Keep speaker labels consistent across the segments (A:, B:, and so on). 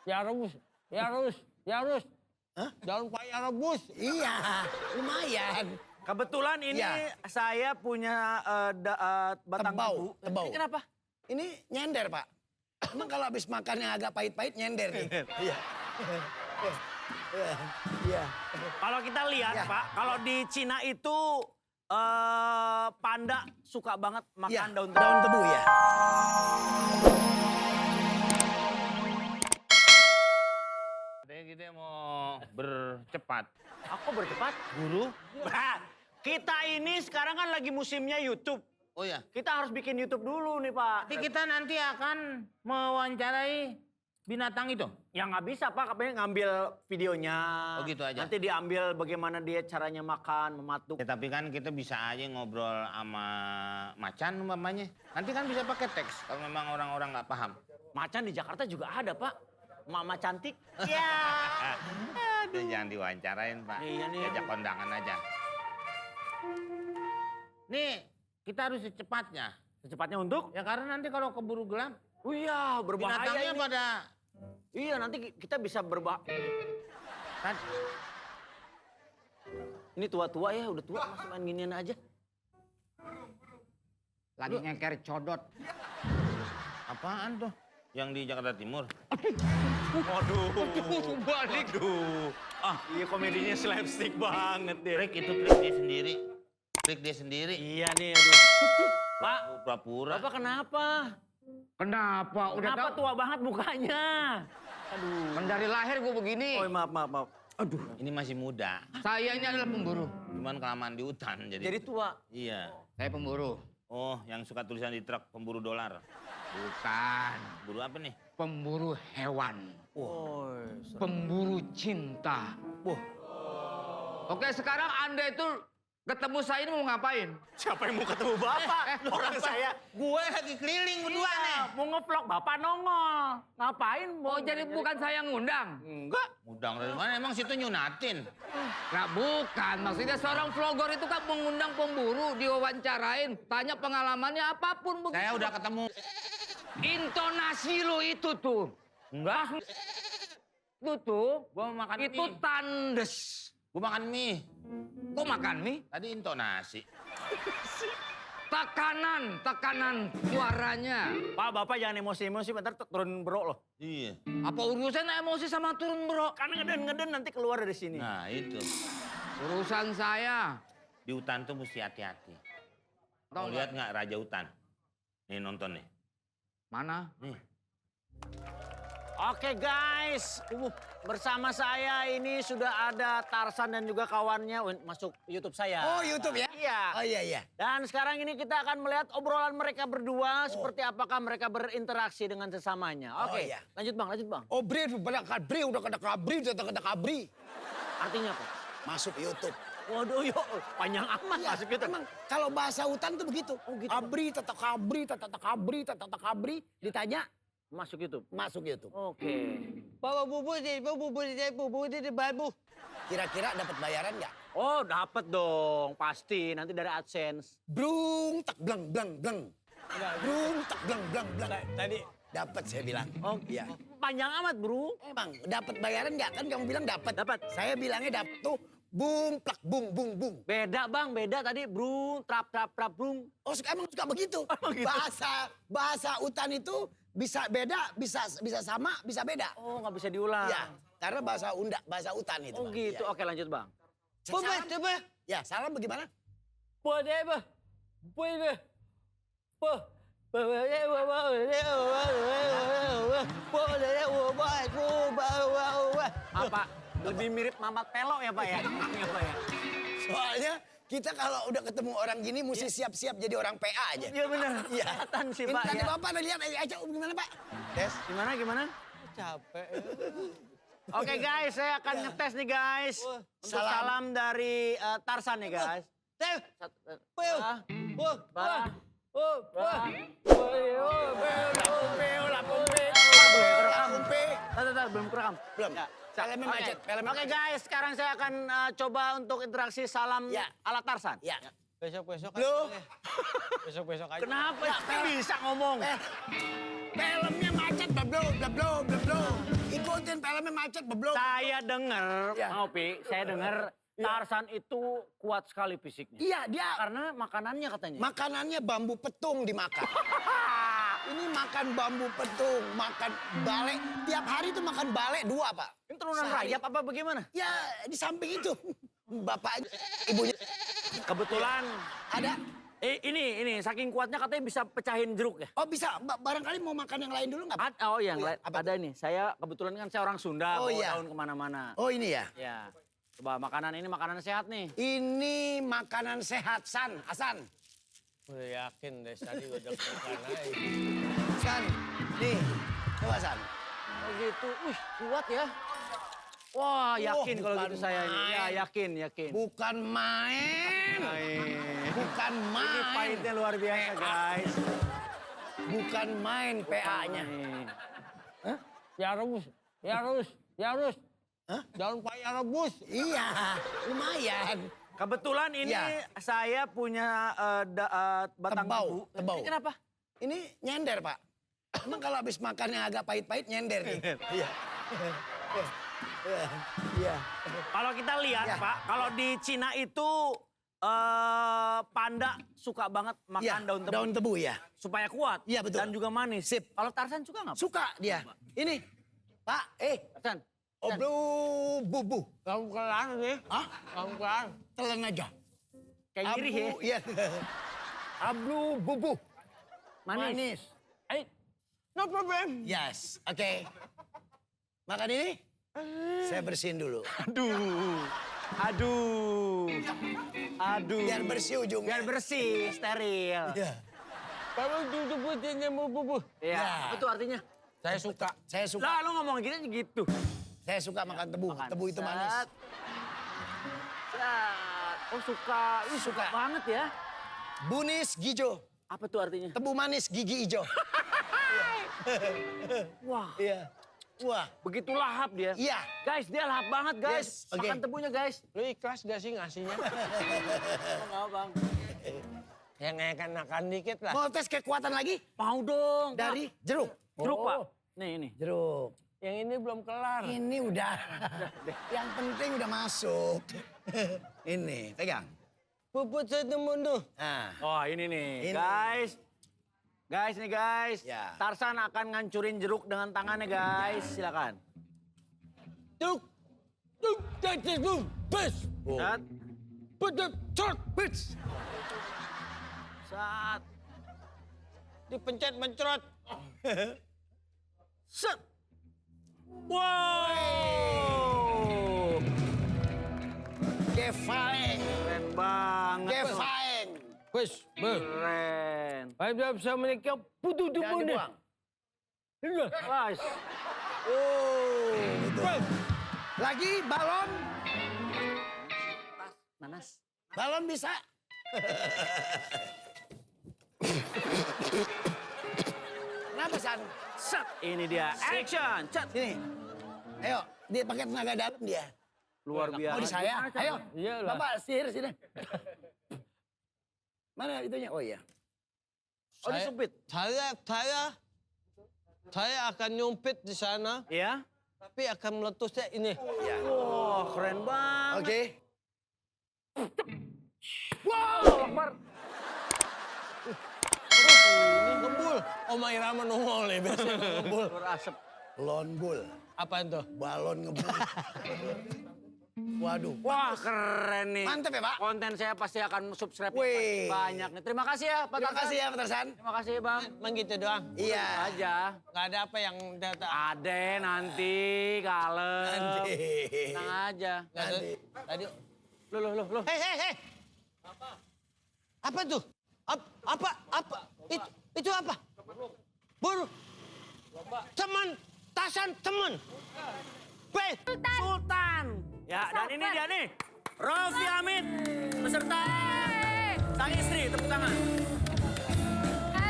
A: Ya rebus, ya rebus, ya rebus.
B: Hah?
A: Jangan lupa ya rebus.
B: Iya, lumayan.
C: Kebetulan ini saya punya batang
B: Tebau,
C: tebu.
B: tebau.
C: Ini kenapa?
B: Ini nyender, Pak. Emang kalau habis makan yang agak pahit-pahit nyender nih. Iya. Iya.
C: Kalau kita lihat,
B: Ya.
C: Pak, kalau di Cina itu panda suka banget makan
B: Iya,
C: daun tebu.
B: daun tebu ya.
A: Katanya kita mau bercepat.
C: Aku bercepat.
A: Guru?
C: Bah, kita ini sekarang kan lagi musimnya YouTube.
A: Oh ya.
C: Kita harus bikin YouTube dulu nih, Pak.
A: Tapi kita nanti akan mewawancarai binatang itu.
C: Ya nggak bisa, Pak. Katanya ngambil videonya.
A: Oh, gitu aja.
C: Nanti diambil bagaimana dia caranya makan, mematuk.
D: Ya, tapi kan kita bisa aja ngobrol sama macan umpamanya. Nanti kan bisa pakai teks kalau memang orang-orang nggak paham.
C: Macan di Jakarta juga ada, Pak. Mama cantik. Ya.
D: Itu jangan diwawancarain, Pak.
C: Iya nih.
D: Diajak kondangan aja.
A: Nih, kita harus secepatnya.
C: Secepatnya untuk?
A: Ya karena nanti kalau keburu gelap,
C: Oh iya, berbahaya
A: binatangnya
C: ini.
A: pada...
C: Iya, nanti kita bisa Ini tua-tua ya, udah tua masih main ginian aja.
A: Lagi ngeker codot.
D: Apaan tuh? Yang di Jakarta Timur?
C: Waduh, balik. Waduh. Ah, iya komedinya slapstick banget deh.
D: Trik itu trik dia sendiri. Trik dia sendiri.
C: Iya nih, aduh. Pak,
D: Pura-pura.
C: Bapak kenapa?
A: Kenapa? Udah
C: Kenapa
A: tahu?
C: tua banget mukanya? Aduh.
A: Kan dari lahir gue begini.
C: Oh, maaf. Aduh.
D: Ini masih muda.
A: Saya ini adalah pemburu.
D: Cuman kelamaan di hutan jadi.
C: Jadi tua.
D: Iya.
A: Saya pemburu.
D: Oh, yang suka tulisan di truk pemburu dolar.
A: Bukan.
D: Buru apa nih?
A: Pemburu hewan.
C: Oh,
A: Pemburu cinta. Oke, sekarang Anda itu ketemu saya ini mau ngapain?
C: siapa yang mau ketemu Bapak? Orang saya.
D: Gue lagi keliling berdua nih.
C: Mau ngevlog Bapak nongol. Ngapain?
A: Oh, jadi bukan saya yang ngundang?
C: Enggak.
D: Udang dari mana? Emang situ nyunatin.
A: Nah, bukan. Maksudnya seorang vlogger itu kan mengundang pemburu, diwawancarain, tanya pengalamannya apapun begitu.
D: Saya udah ketemu.
A: Intonasi lu itu tuh.
D: Enggak.
A: Itu tuh.
D: Gua mau makan
A: Itu
D: mie.
A: tandes.
D: Gue makan mie.
A: Kok makan mie?
D: Tadi intonasi.
A: Tekanan suaranya.
C: Pak, Bapak jangan emosi-emosi, bentar turun bro loh.
D: Iya.
A: Apa urusan emosi sama turun bro?
C: Karena ngeden-ngeden nanti keluar dari sini.
D: Nah itu.
A: Urusan saya.
D: Di hutan tuh mesti hati-hati.
A: Tahu
D: Mau lihat nggak Raja Hutan? Nih nonton nih.
A: Mana?
D: Nih.
C: Oke guys, bersama saya ini sudah ada Tarsan dan juga kawannya masuk YouTube saya.
B: Oh, YouTube ya?
C: Iya.
B: Oh iya.
C: Dan sekarang ini kita akan melihat obrolan mereka berdua seperti apakah mereka berinteraksi dengan sesamanya.
B: Oh,
C: Oke,
B: iya.
C: lanjut bang.
B: Oh, bre, pada kabri, udah kena kabri, udah kena kabri.
C: Artinya apa?
B: Masuk YouTube.
C: Waduh, yuk panjang amat
B: Iya,
C: masuk YouTube.
B: emang kalau bahasa hutan tuh begitu.
C: Oh, gitu.
B: Kabri, tata kabri, ditanya
C: Masuk YouTube.
B: masuk YouTube.
C: Oke.
B: Bawa bubur di babu. Kira-kira dapat bayaran nggak?
C: Oh, dapat dong, pasti nanti dari AdSense.
B: Brung tak bleng. Brung tak bleng.
C: Tadi
B: Dapat saya bilang.
C: oh,
B: Iya.
C: panjang amat, Bro.
B: Emang dapat bayaran nggak? Kan kamu bilang dapat.
C: Dapat.
B: Saya bilangnya dapat tuh bung plak bung.
C: Beda, Bang, beda tadi, Bro. Trap, Brung.
B: Oh, emang suka begitu.
C: Oh, gitu.
B: Bahasa hutan itu bisa beda, bisa sama, bisa beda.
C: Oh, nggak bisa diulang.
B: Ya, karena bahasa hutan itu.
C: Oh
B: Bang.
C: gitu,
B: Ya.
C: oke lanjut Bang.
B: Salam. Ya, salam bagaimana?
C: Apa? Lebih mirip Mamat Pelo ya Pak ya? Iya, Pak ya?
B: Soalnya kita kalau udah ketemu orang gini mesti siap-siap jadi orang PA aja.
C: Iya benar.
B: Iya.
C: Kelihatan sih
B: Ini
C: Pak
B: tadi
C: ya.
B: Bapak udah lihat aja gimana Pak? Tes.
C: Gimana?
B: Capek.
C: Oke guys, saya akan ngetes nih guys. Untuk salam dari Tarsan nih guys. Belum kerekam.
B: Belum.
C: Ya.
B: Salamnya
C: Oke.
B: macet.
C: Oke guys, sekarang saya akan coba untuk interaksi salam
B: Ya.
C: ala Tarsan.
B: Ya.
A: Besok-besok
B: Lu
E: Besok-besok aja.
C: Kenapa bisa ngomong?
B: Filmnya macet, blablo. Ikutin filmnya macet, blablo.
C: Saya dengar,
B: Ya.
C: Opi, saya dengar Tarsan itu kuat sekali fisiknya.
B: Iya, dia
C: Karena makanannya katanya.
B: makanannya bambu petung dimakan. Ini makan bambu petung, makan bale. Tiap hari tuh makan bale 2, Pak.
C: Ini turunan
B: Sehari.
C: rayap apa bagaimana?
B: Ya, di samping itu. Bapak, ibunya
C: Kebetulan
B: ada.
C: ini saking kuatnya katanya bisa pecahin jeruk ya.
B: Oh bisa, barangkali mau makan yang lain dulu nggak, Pak?
C: Oh yang
B: Oh, iya. Apa
C: ada ini. Saya kebetulan kan saya orang Sunda,
B: Oh,
C: bawa
B: iya.
C: daun kemana-mana.
B: Oh ini ya.
C: Ya, coba makanan ini makanan sehat nih.
B: Ini makanan sehat, Hasan.
E: Udah yakin deh tadi udah deg-degan aja.
B: San, nih, coba San.
C: Oh gitu, kuat ya. Wah yakin kalau
B: bukan
C: gitu saya ini. Ya
B: main.
C: yakin.
B: Bukan main. Bukan
C: Ini
B: main.
C: pahitnya luar biasa guys.
B: Bukan main PA-nya.
E: Ya rebus.
B: Hah?
E: Daun paya rebus.
B: Iya, lumayan.
C: Kebetulan ini
B: Ya.
C: saya punya batang
B: Tebau,
C: tebu.
B: tebau.
C: Ini kenapa?
B: Ini nyender, Pak. Emang kalau habis makan yang agak pahit-pahit nyender nih. Iya. Iya.
C: Kalau kita lihat
B: Ya.
C: Pak, kalau di Cina itu panda suka banget makan
B: Iya,
C: daun tebu.
B: daun tebu ya.
C: Supaya kuat.
B: Iya, betul.
C: Dan juga manis.
B: Sip.
C: Kalau Tarsan suka nggak Pak?
B: Suka dia. Ini, Pak,
C: Tarsan.
B: oblu bubu.
E: Kamu kelar nih.
B: Hah?
E: Kamu kelar.
B: Telan aja.
C: Kayak gurih ya.
B: Iya. Ablu bubu.
C: Manis.
E: No problem.
B: Yes, oke. Makan ini, saya bersihin dulu.
C: Aduh.
B: Biar bersih ujungnya.
C: Biar bersih, steril.
B: Iya.
E: Kamu jemput-jemputinnya bubu.
C: Iya.
B: Ya.
C: Apa tuh artinya?
E: Saya suka.
B: Saya suka.
C: Lah lu ngomong gini gitu.
B: Saya suka makan tebu.
C: Makan.
B: Tebu itu manis.
C: Set. Oh suka. Ih suka banget ya.
B: Bunis gijo.
C: Apa tuh artinya?
B: Tebu manis gigi ijo.
C: Wah.
B: Iya. Wah.
C: Begitu lahap dia.
B: Iya.
C: Guys, dia lahap banget guys.
B: Yes, oke.
C: Makan tebunya guys.
E: Lu ikhlas gak sih ngasihnya?
C: Enggak bang.
E: Yang enakan dikit lah.
B: Mau tes kekuatan lagi?
C: Mau dong.
B: Dari jeruk.
C: Jeruk
E: Oh.
C: Pak. Nih ini.
B: Jeruk.
E: Yang ini belum kelar.
B: Ini udah. Yang penting udah masuk. Ini, pegang.
E: Puput satu mundur.
B: Nah.
C: Oh ini nih.
B: Ini.
C: Guys. Guys nih guys.
B: Ya.
C: Tarsan akan ngancurin jeruk dengan tangannya guys. Silakan.
E: Tuk. Bus.
C: Set.
E: Putut. Cort.
B: Bits.
C: Set.
E: Dipencet mencrot.
C: Set. Wow.
B: Gefaeng.
C: Keren banget.
B: Gefaeng.
E: Bus. Bus.
C: Keren.
E: Saya bisa menikah putut
B: Jangan
E: mundur.
B: dibuang.
C: Guys.
B: Oh, gitu. Lagi balon.
C: Nanas.
B: Balon bisa. Kenapa, San?
C: Set. Ini dia. Action. Set.
B: Sini. Ayo, dia pakai tenaga dalam dia.
C: Luar biasa.
B: Oh, di saya. Ayo.
E: Iyalah.
B: Bapak, sihir sini. Mana itunya? Oh iya.
C: Oh disempit.
E: Saya akan nyumpit di sana,
C: Iya.
E: tapi akan meletusnya ini.
C: Wah keren banget.
B: Oke.
C: Wow. Akbar.
E: Ini ngebul. Oma Irama nongol nih biasanya ngebul.
C: Berasap.
B: Lone bull.
E: Apa itu?
B: Balon ngebul. Waduh.
C: Wah keren nih.
B: Mantep ya, Pak?
C: Konten saya pasti akan subscribe
B: Wih.
C: banyak nih. Terima kasih ya Pak
B: Terima
C: Tarsan.
B: kasih ya, Pak Tarsan.
C: Terima kasih Bang.
E: Emang gitu doang?
B: Iya.
C: Aja.
E: Gak ada apa yang data.
C: Ade nanti kalem.
B: Nanti.
C: Tenang aja.
B: Nanti.
E: Tadi.
C: Loh.
E: Hei. Apa tuh? Apa? Itu apa? Buru. Teman. Tasan teman.
C: Sultan. Ya dan ini dia nih. Raffi Ahmad beserta sang istri. Tepuk tangan.
B: Ya.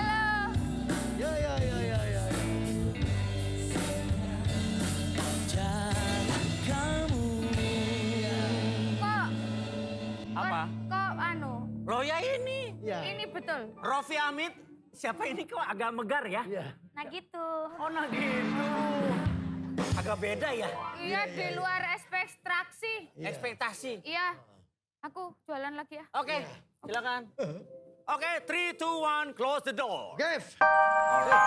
C: Apa?
F: Kok anu?
C: Loh ya ini.
B: Ya.
F: Ini betul.
C: Roffi Amit, siapa ini kok agak megar ya?
F: Nah gitu.
C: Oh nah gitu. Agak beda ya?
F: Iya, di luar ekspektasi.
C: Ekspektasi.
F: Iya. Aku jualan lagi ya.
C: Oke, silakan. Oke, 3, 2, 1, close the door.
B: Gif.
C: Alright.